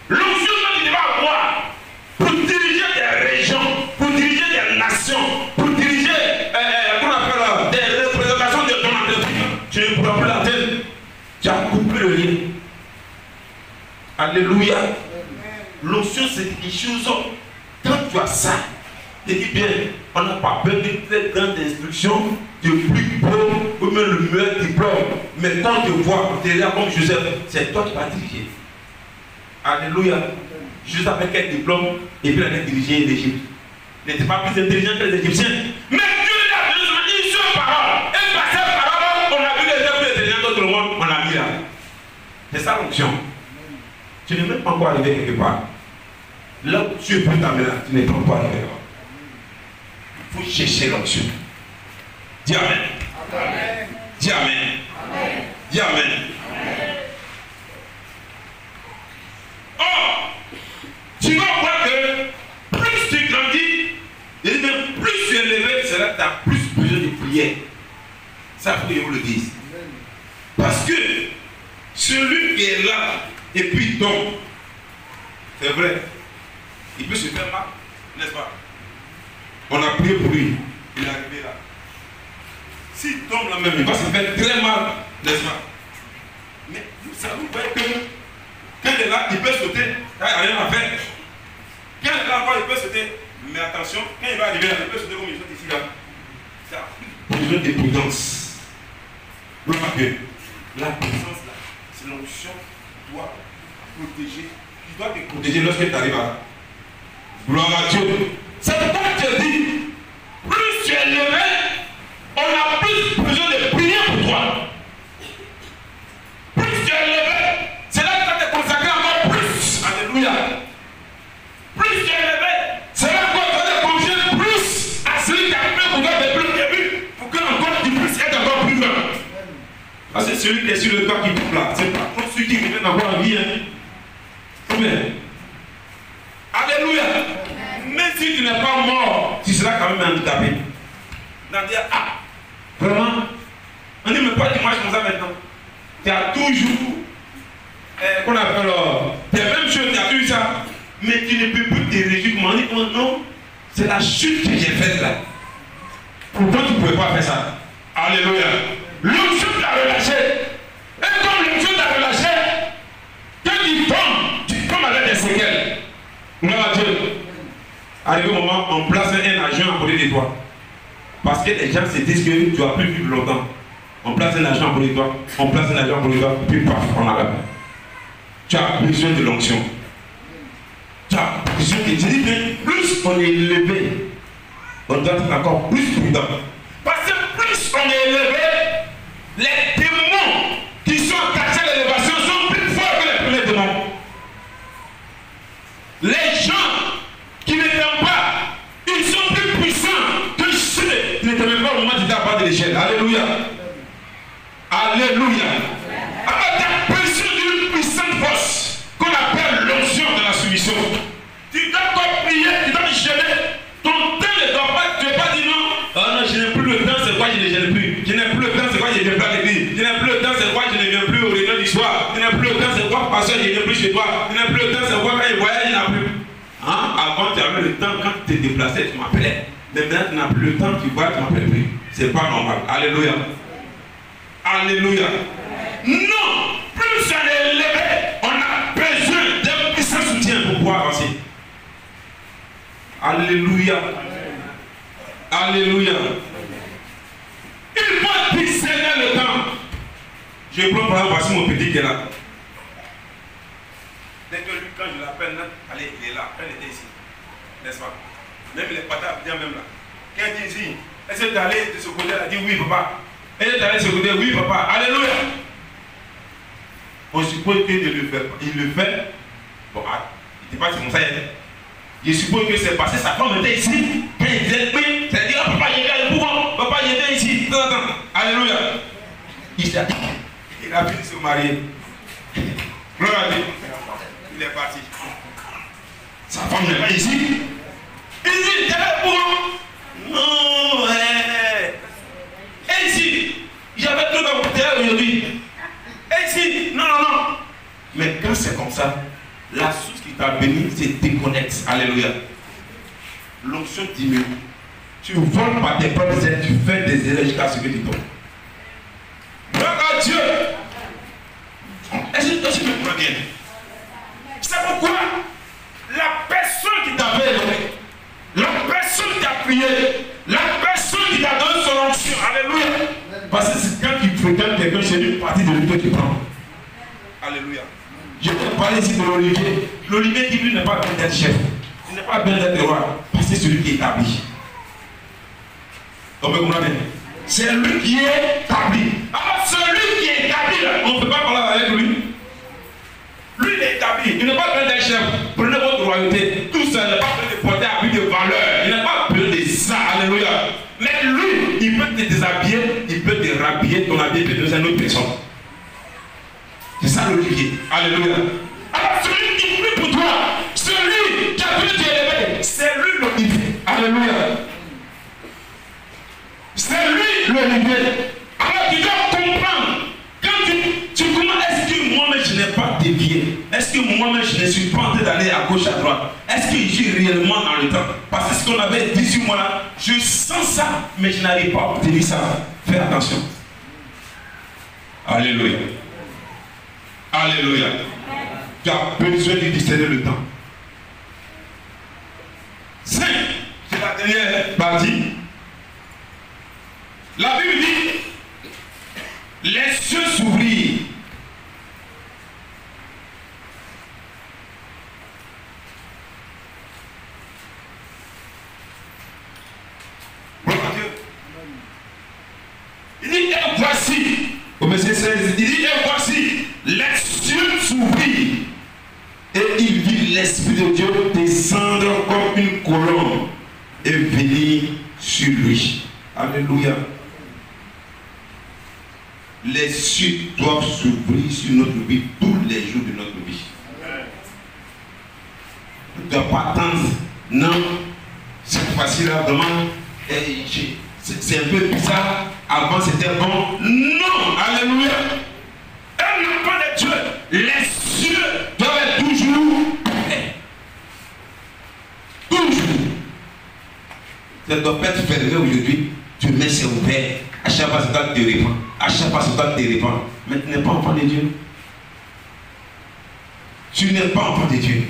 L'onction que tu vas avoir pour diriger des régions, pour diriger des nations, pour diriger, qu'on appelle, des représentations de ton entreprise, tu ne pourras plus l'atteindre. Tu as coupé le lien. Alléluia. L'onction, c'est quelque chose. Quand tu as ça, tu dis bien, on n'a pas besoin de très grandes instructions, de plus beau, ou même le meilleur diplôme. Mais quand tu vois, tu es là comme Joseph, c'est toi qui vas diriger. Alléluia. Joseph avait quel diplôme et puis il a dirigé l'Égypte. Il n'était pas plus intelligent que les Égyptiens. Mais Dieu lui a donné une seule parole. Et par cette parole, on a vu les gens plus intelligents d'autres monde, on l'a mis là. C'est ça l'onction. Tu n'es même pas encore arrivé quelque part. Là où tu es plus t'amener là, tu n'es pas encore arrivé là. Il faut chercher l'onction. Dis Amen. Amen. Dis Amen. Amen. Dis Amen. Amen. Or, tu vas voir que plus tu grandis, et même plus tu es élevé, c'est là que tu as plus besoin de prière. Ça, il faut que je vous le dise. Parce que celui qui est là et puis tombe, c'est vrai, il peut se faire mal, n'est-ce pas? On a prié pour lui, il est arrivé là. S'il tombe là même, il va se faire très mal, n'est-ce pas? Mais vous savez, vous voyez que quand il est là, il peut sauter, il n'y a rien à faire. Quand il est là, il peut sauter. Mais attention, quand il va arriver là, il peut sauter comme il saute ici là. Ça a besoin de prudence. Gloire à Dieu. La puissance là, c'est l'onction qui doit protéger. Tu dois te protéger lorsque tu arrives là. Gloire à Dieu. C'est pourquoi je dis, plus tu es élevé, on a plus besoin de prier pour toi. Plus tu es élevé, c'est là que tu vas te consacrer encore plus. Alléluia. Plus tu es élevé, c'est là que tu vas te confier plus à celui qui a fait pour toi depuis le début, pour que encore tu puisses être encore plus grand. Parce que celui qui est sur le toit qui tombe là, c'est pas comme celui qui vient d'avoir la vie. Amen. Alléluia. Même si tu n'es pas mort, tu seras quand même handicapé. On dit, ah, vraiment, on dit, mais pourquoi tu marches comme ça maintenant? Tu as toujours, qu'on appelle, les mêmes choses, tu as toujours ça, mais tu ne peux plus te réjouir. On dit, oh non, c'est la chute que j'ai faite là. Pourquoi tu ne pouvais pas faire ça? Alléluia. L'onction t'a relâché. Et comme l'onction t'a relâché, quand tu tombes avec des séquelles. Gloire à Dieu. Arrivé au moment, on place un agent à côté de toi. Parce que les gens se disent que tu vas plus vivre longtemps. On place un agent à côté de toi, on place un agent à côté de toi, puis paf, on arrête. Tu as besoin de l'onction. Tu as besoin de. Je dis bien, plus on est élevé, on doit être encore plus prudent. Parce que plus on est élevé, les démons qui sont attachés à l'élévation sont plus forts que les premiers démons. Les gens qui ne t'aiment pas, ils sont plus puissants que ceux qui ne t'aiment pas au moment où tu t'es à bas de l'échelle. Alléluia. Alléluia. Alors tu as besoin d'une puissante force qu'on appelle l'onction de la soumission. Tu dois encore prier, tu dois gêner. Ton temps ne doit pas, tu ne dois pas dire non. Oh non, je n'ai plus le temps, c'est quoi je ne gêne plus. Je n'ai plus le temps, c'est quoi je ne viens plus à l'église. Je n'ai plus le temps, c'est quoi je ne viens plus au réunion du soir. Je n'ai plus le temps, c'est quoi pasteur, je ne viens plus chez toi. Je n'ai plus le temps, c'est quoi quand je voyage, je n'ai plus. Hein? Avant, tu avais le temps, quand tu t'es déplacé, tu m'appelais. Mais maintenant, tu n'as plus le temps, tu vois, tu ne m'appelles plus. C'est pas normal. Alléluia. Alléluia. Non, plus on est élevé, on a besoin d'un puissant soutien pour pouvoir avancer. Alléluia. Alléluia. Il faut discerner le temps. Je prends par exemple, voici mon petit qui est là. Dès que lui, quand je l'appelle, allez, il est là. Quand il était ici, n'est-ce pas? Même les patates, bien même là. Quand il dit ici, est-ce que tu es allé de ce côté-là? Il dit oui, papa. Est-ce que tu es allé de ce côté? Oui, papa. Alléluia. On suppose qu'il ne le fait pas. Il le fait. Bon, il ne dit pas c'est comme ça. Je suppose que c'est passé, sa femme était ici. Quand il disait oui, c'est dire, papa, j'étais le pouvoir. Papa, j'étais ici. Attends. Alléluia. Il a fini de se marier. Gloire à Dieu. Il est parti. Sa femme n'est pas ici. Il dit, t'es là pour non, et ici, j'avais tout dans mon terre aujourd'hui. Et ici, non. Mais quand c'est comme ça, la source qui t'a béni, c'est déconnecte. Alléluia. L'onction diminue. Tu voles par tes propres ailes, tu fais des erreurs jusqu'à ce que tu tombes. Gloire à Dieu. Est-ce que tu me comprends bien? C'est pourquoi la personne qui t'avait élevé, la personne qui t'a prié, la personne qui t'a donné son onction, alléluia. Parce que c'est quand tu fréquentes quelqu'un, c'est une partie de lui que tu prends. Alléluia. Je vais parler ici de l'Olivier. L'Olivier qui lui n'est pas bien d'être chef. Il n'est pas bien d'être roi. Parce que c'est celui qui est établi. Donc, vous comprenez? C'est lui qui est établi. Alors, celui qui est établi, là, on ne peut pas parler avec lui. Lui, il est établi. Il n'est pas besoin d'être chef. Prenez votre royauté. Tout ça, il n'est pas besoin de porter à lui de valeur. Il n'a pas besoin de ça. Alléluia. Mais lui, il peut te déshabiller, il peut te rhabiller, ton habit peut te donner une autre personne. C'est ça l'Olivier. Alléluia. Alors celui qui prie pour toi, celui qui a voulu t'élever, c'est lui l'Olivier. Alléluia. C'est lui l'Olivier. Alors tu dois comprendre. Quand tu comprends, est-ce que moi-même je n'ai pas dévié? Est-ce que moi-même je ne suis pas en train d'aller à gauche, à droite? Est-ce que je suis réellement dans le temps? Parce que ce qu'on avait dit sur moi là, je sens ça, mais je n'arrive pas à obtenir ça. Fais attention. Alléluia. Alléluia. Tu as besoin de discerner le temps. 5. C'est la dernière partie. La Bible dit, les cieux s'ouvrirent. Il dit, et voici, au verset 16, il dit, et voici, les cieux s'ouvrirent, et il vit l'Esprit de Dieu descendre comme une colombe et venir sur lui. Alléluia. Les cieux doivent s'ouvrir sur notre vie tous les jours de notre vie. Tu ne dois pas attendre. Non, cette fois-ci là, vraiment, c'est un peu bizarre, avant c'était bon. Non, alléluia. Un enfant de Dieu, les cieux doivent être toujours prêts. Toujours. Ça ne doit pas être fermé aujourd'hui. Demain c'est ouvert. À chaque fois c'est toi qui te répands. À chaque fois c'est toi qui te répands. Mais tu n'es pas enfant de Dieu. Tu n'es pas enfant de Dieu.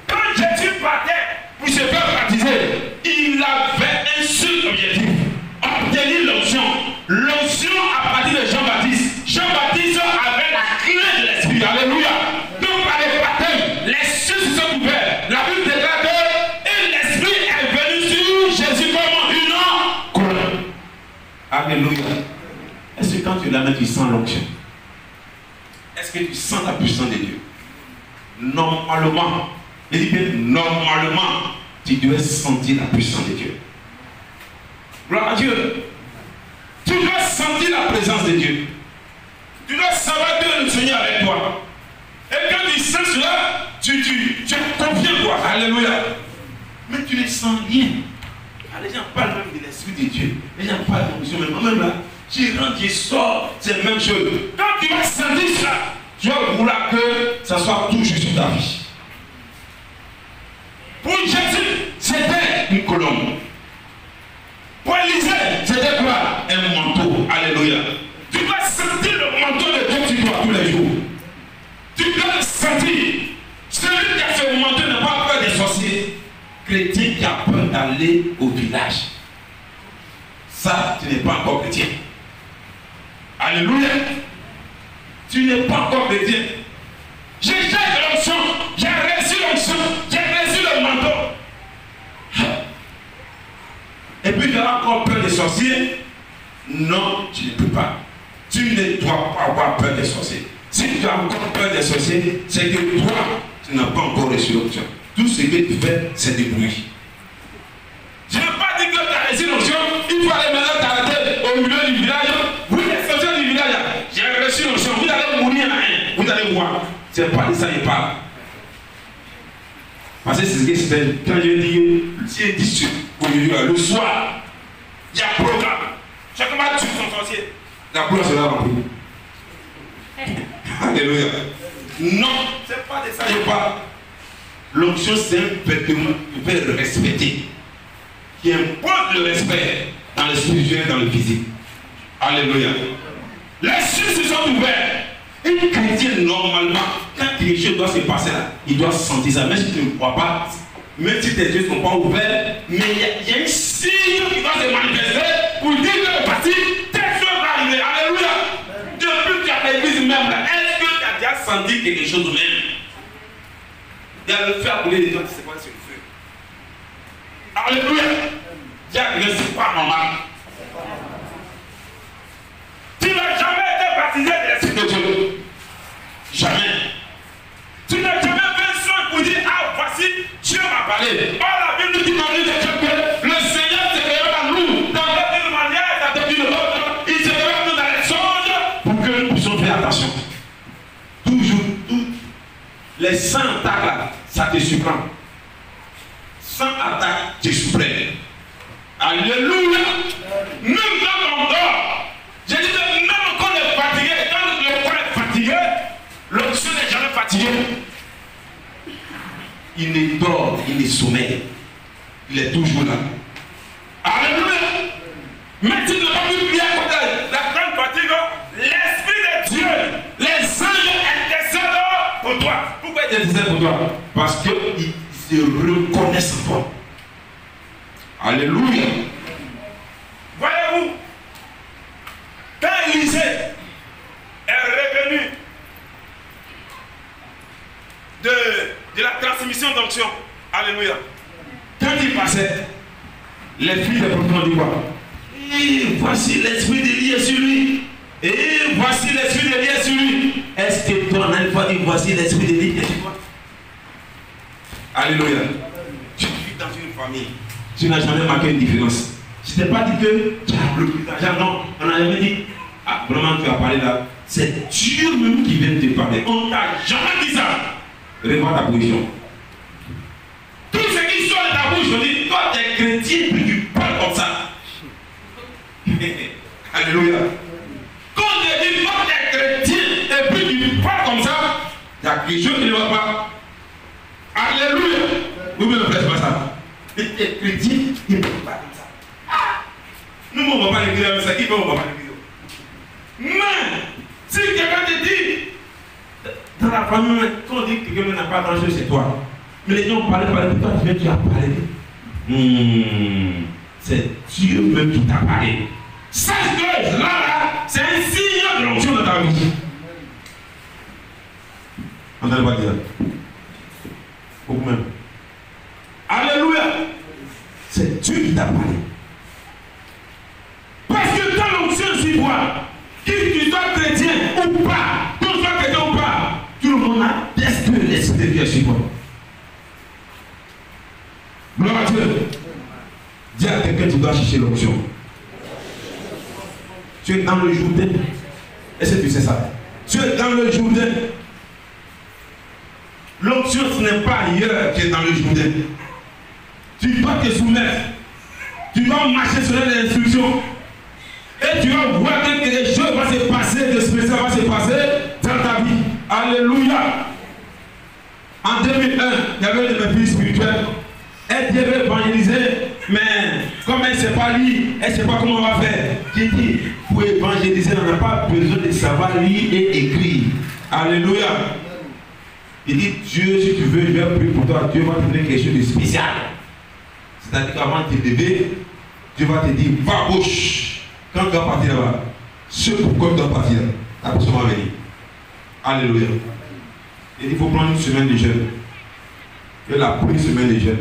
Quand Jésus partait pour se faire baptiser, il avait un seul objectif. Obtenir l'onction. L'onction à partir de Jean-Baptiste. Jean-Baptiste avait la clé de l'esprit. Alléluia. Donc par le baptême, les cieux se sont ouverts. La Bible déclare que l'esprit est venu sur Jésus comme une colonne. Alléluia. Est-ce que quand tu la mets, tu sens l'onction? Est-ce que tu sens la puissance de Dieu? Normalement, je dis bien normalement, tu dois sentir la puissance de Dieu. Gloire à Dieu. Tu dois sentir la présence de Dieu. Tu dois savoir que le Seigneur est avec toi. Et quand tu sens cela, tu es confiant en toi. Alléluia. Mais tu ne sens rien. Les gens parlent même de l'Esprit de Dieu. Les gens parlent de l'onction. Mais moi-même là, tu rentres, tu sors, c'est la même chose. Quand tu vas sentir ça, tu vas vouloir que ça soit toujours sur ta vie. Pour Jésus, c'était une colombe. Pour Élisée, c'était quoi? Un manteau. Alléluia. Tu dois sentir le manteau de Dieu sur toi tous les jours. Tu dois le sentir. Celui qui a ce manteau n'a pas peur des sorciers. Chrétien qui a peur d'aller au village. Ça, tu n'es pas encore chrétien. Alléluia. Tu n'es pas encore chrétien. J'ai déjà l'onction, j'ai reçu l'onction, j'ai reçu le manteau. Et puis tu as encore peur des sorciers? Non, tu ne peux pas. Tu ne dois pas avoir peur des sorciers. Si tu as encore peur des sorciers, c'est que toi, tu n'as pas encore reçu l'onction. Tout ce que tu fais, c'est du bruit. Je ne veux pas dire que tu as reçu l'onction, il faut aller maintenant t'arrêter au milieu du village. Vous, les sorciers du village, j'ai reçu l'onction, vous allez mourir à rien, vous allez voir. C'est pas de ça qu'il parle. Parce que c'est ce qui se fait. Quand je dis, c'est 18 le soir, il y a un programme. Chacun va tuer son sorcier. La gloire sera remplie. Alléluia. Non, c'est pas de ça qu'il parle. L'onction, c'est un vêtement qui peut le respecter, qui impose le respect dans le spirituel et dans le physique. Alléluia. Les cieux se sont ouverts. Un chrétien, normalement, quand quelque chose doit se passer là, il doit sentir ça. Même si tu ne crois pas, même si tes yeux ne sont pas ouverts, mais il y a un signe qui doit se manifester pour dire que le parti, telle chose va arriver. Alléluia. Depuis que tu as l'église même là, est-ce que tu as déjà senti quelque chose de même? Il y a le feu à brûler des gens qui se passent sur le feu. Alléluia. C'est pas normal. Tu n'as jamais été baptisé de l'Esprit de Dieu. Jamais. Tu n'as jamais fait soin pour dire, ah, voici, Dieu m'a parlé. Oh, la Bible dit dans le Dieu que le Seigneur se révèle à nous dans une manière, dans une autre. Il se révèle dans les songes pour que nous puissions faire attention. Toujours, les 100 attaques là, ça te surprend. 100 attaques te surprennent. Alléluia. Même quand on dort, j'ai dit que même quand on est fatigué, quand le corps est fatigué, l'onction n'est jamais fatigué. Il ne dort, il ne sommeille. Il est toujours là. Alléluia. Mais tu ne vas pas plus prier à côté. La grande fatigue, l'Esprit de Dieu, les anges intercèdent pour toi. Pourquoi ils intercèdent pour toi? Parce qu'ils se reconnaissent en toi. Alléluia. Voyez-vous, quand Élisée est revenu de la transmission d'onction, alléluia, quand il passait, les filles de prophètes ont dit quoi? Et voici l'esprit d'Élie est sur lui. Et voici l'esprit d'Élie est sur lui. Est-ce que ton enfant dit voici l'esprit d'Élie est sur toi? Alléluia. Tu vis dans une famille. Tu n'as jamais marqué une différence. Je ne t'ai pas dit que tu as le plus d'argent. Non, on n'a jamais dit, ah, vraiment tu as parlé là. C'est Dieu même qui vient de te parler. On ne t'a jamais dit ça. Revois ta position. Tout ce qui sort de ta bouche, je dis, toi tu es chrétien, puis tu parles comme ça. Alléluia. Quand tu dis pas que tu es chrétien et puis tu parles comme ça, il y a quelque chose qui ne va pas. Alléluia. Vous ne me faites pas ça. Et tu es chrétien, il ne peut pas comme ça. Ah. Nous ne pouvons pas l'église avec ça. Qui peut pas l'église? Mais si quelqu'un te dit, dans la famille, quand on dit que quelqu'un n'a pas grand-chose chez toi, mais les gens parlent, toi tu as parlé. C'est Dieu même qui t'a parlé. Sache que là, c'est un signe de l'onction dans ta vie. On n'allait pas dire. Au même. Alléluia. C'est Dieu qui t'a parlé. Parce que dans l'onction sur toi, que tu sois chrétien ou pas, que tu sois chrétien ou pas, tout le monde atteste que l'Esprit de Dieu est sur toi. Gloire à Dieu. Dis à quelqu'un, tu dois chercher l'onction. Tu es dans le Jourdain. Est-ce que tu sais ça? Tu es dans le Jourdain. L'onction, ce n'est pas ailleurs qui est dans le Jourdain. Tu dois te soumettre. Tu dois marcher sur les instructions. Et tu vas voir que quelque chose va se passer, de spécial va se passer dans ta vie. Alléluia. En 2001, il y avait une de mes filles spirituelles. Elle devait évangéliser, mais comme elle ne sait pas lire, elle ne sait pas comment on va faire. J'ai dit, pour évangéliser, on n'a pas besoin de savoir lire et écrire. Alléluia. Il dit, Dieu, si tu veux, je vais prier pour toi. Dieu va te donner quelque chose de spécial. C'est-à-dire qu'avant de te lever, Dieu va te dire, va à gauche. Quand tu vas partir là-bas, ce pourquoi tu dois partir, la personne va venir. Alléluia. Il dit, il faut prendre une semaine de jeûne. Elle a pris une semaine de jeûne.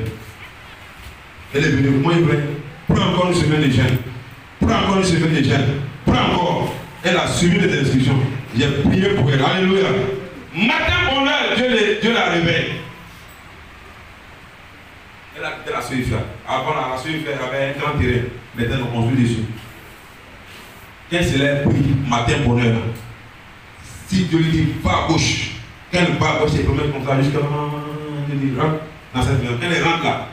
Elle est venue, moi, il voulait, prends encore une semaine de jeûne. Prends encore une semaine de jeûne. Prends encore. Elle a suivi les instructions. J'ai prié pour elle. Alléluia. Matin, pour l'heure, Dieu la réveille. Elle a quitté la Suifia. Avant, la Suifia avait un grand terrain. Maintenant, on construit dessus. Quand c'est là, prie, matin, pour l'heure. Si Dieu lui dit, va à gauche. Quand elle va à gauche, elle peut mettre comme ça jusqu'à. Dans cette maison. Quand elle rentre là,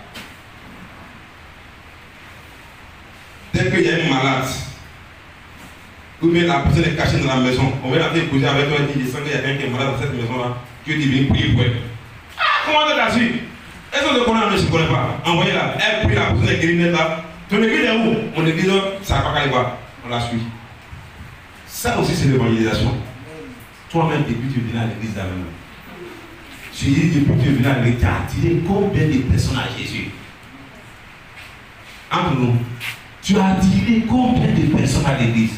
dès qu'il y a une malade, ou bien la personne est cachée dans la maison, on va l'appeler causer avec toi et dire, je sens qu'il y a quelqu'un qui est malade dans cette maison-là, Dieu dit, viens prier pour elle. Ah, comment tu l'as su? Est-ce qu'on te connaît ou ne se connaît pas? Envoyez-la, elle prie, la personne est guérie là. Ton église est où? Mon église, ça va pas qu'elle va. On la suit. Ça aussi, c'est l'évangélisation. Toi-même, depuis que tu viens à l'église là-même. Tu dis, depuis que tu viens à l'église, tu as attiré combien de personnes à Jésus? Entre nous. Tu as attiré combien de personnes à l'église?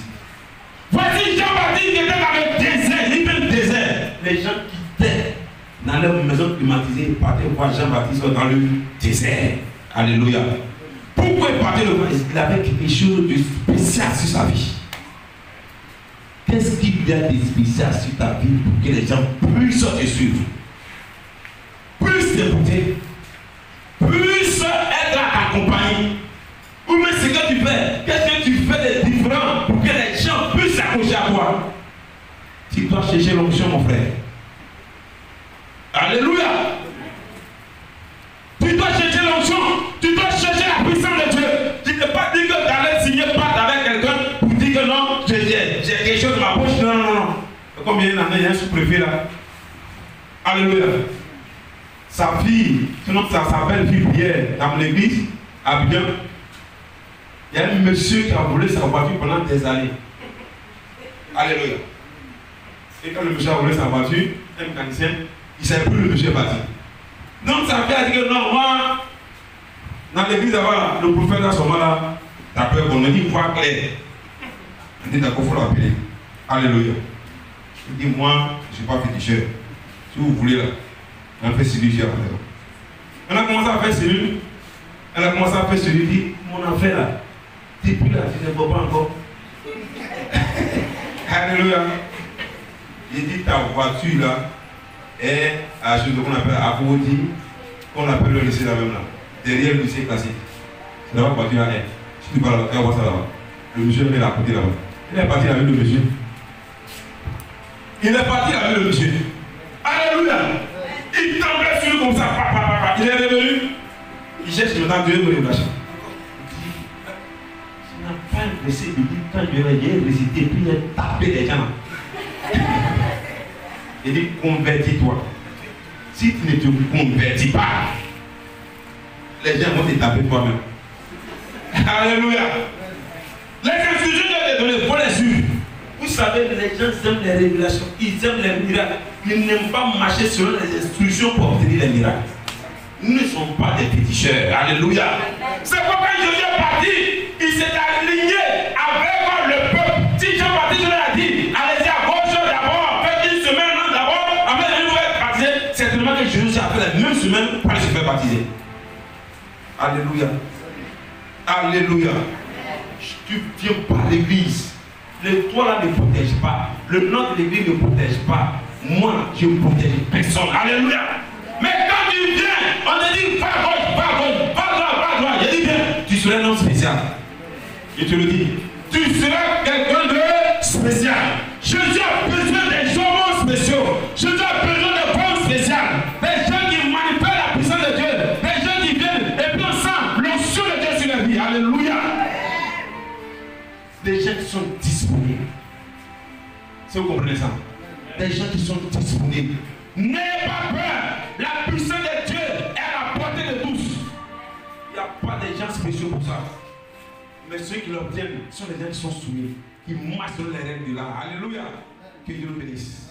Voici Jean-Baptiste qui était dans le désert, il était le désert. Les gens quittaient dans leur maison climatisée, ils partaient voir Jean-Baptiste dans le désert. Alléluia. Pourquoi il partait le voir? Il avait quelque chose de spécial sur sa vie. Qu'est-ce qu'il y a de spécial sur ta vie pour que les gens puissent te suivre, puissent t'écouter, puissent être accompagnés? Ou même ce que tu fais, qu'est-ce que tu fais de différent pour que les gens puissent s'accrocher à toi? Tu dois chercher l'onction, mon frère. Alléluia. Tu dois chercher l'onction, tu dois chercher la puissance de Dieu. Tu ne peux pas dire que tu allais signer pacte avec quelqu'un pour dire que non, j'ai quelque chose de ma poche. Non, non, non. Combien d'années il y a un sous-préfet là? Alléluia. Sa fille, sinon ça s'appelle fille Pierre dans l'église, à Abidjan. Il y a un monsieur qui a volé sa voiture pendant des années. Alléluia. Et quand le monsieur a volé sa voiture, un mécanicien, il ne savait plus où le monsieur est parti. Donc sa fille a dit que non, moi, dans l'église avant, le prophète à ce moment-là, d'après qu'on a dit, voix claire. Il dit d'accord, il faut l'appeler. Alléluia. Il dit, moi, je ne suis pas féticheur. Si vous voulez là, on fait celui-ci à la maison. On a commencé à faire celui. Elle a commencé à faire celui, il dit, mon affaire là. Depuis là, tu ne vois pas encore. Alléluia. Il dit ta voiture là est à ce qu'on appelle à Fouti, qu'on appelle le lycée là même là. Derrière le lycée classique. C'est là-bas que la voiture là est. Si tu parles, tu vas voir ça là-bas. Le monsieur est à côté là-bas. Il est parti avec le monsieur. Il est parti avec le monsieur. Alléluia. Il tombait sur lui comme ça. Il est revenu. Il cherche maintenant Dieu pour les lâcher. Pas un verset qui dit quand j'ai récité, puis il a tapé les gens. Il dit convertis-toi. Si tu ne te convertis pas, les gens vont te taper toi-même. Alléluia. Les instructions que je données, pour les suivre. Vous savez, les gens aiment les révélations, ils aiment les miracles. Ils n'aiment pas marcher selon les instructions pour obtenir les miracles. Nous ne sommes pas des féticheurs. Alléluia. C'est pourquoi Jésus est parti. Il s'est aligné avec le peuple. Si Jean-Baptiste leur a dit, allez-y à gauche d'abord, faites une semaine d'abord, après de nous faire baptiser. C'est tellement que Jésus a fait la même semaine pour aller se faire baptiser. Alléluia. Alléluia. Tu viens par l'église. Le toit là ne protège pas. Le nom de l'église ne protège pas. Moi, je ne protège personne. Alléluia. Mais quand tu viens, on te dit va à gauche, va à gauche, va à droite, va à droite. Je dis bien, tu seras un homme spécial. Je te le dis. Tu seras quelqu'un de spécial. Jésus a besoin des hommes spéciaux. Jésus a besoin de femmes spéciales. Des gens qui manipulent la puissance de Dieu. Des gens qui viennent et puis on sent l'onction de Dieu sur la vie. Alléluia. Des gens qui sont disponibles. Si vous comprenez ça. Des gens qui sont disponibles. N'ayez pas peur. La puissance de Dieu est à la portée de tous. Il n'y a pas de gens spéciaux pour ça. Mais ceux qui l'obtiennent sont les gens qui sont soumis, qui marchent sur les règles de l'art. Alléluia. Que Dieu nous bénisse.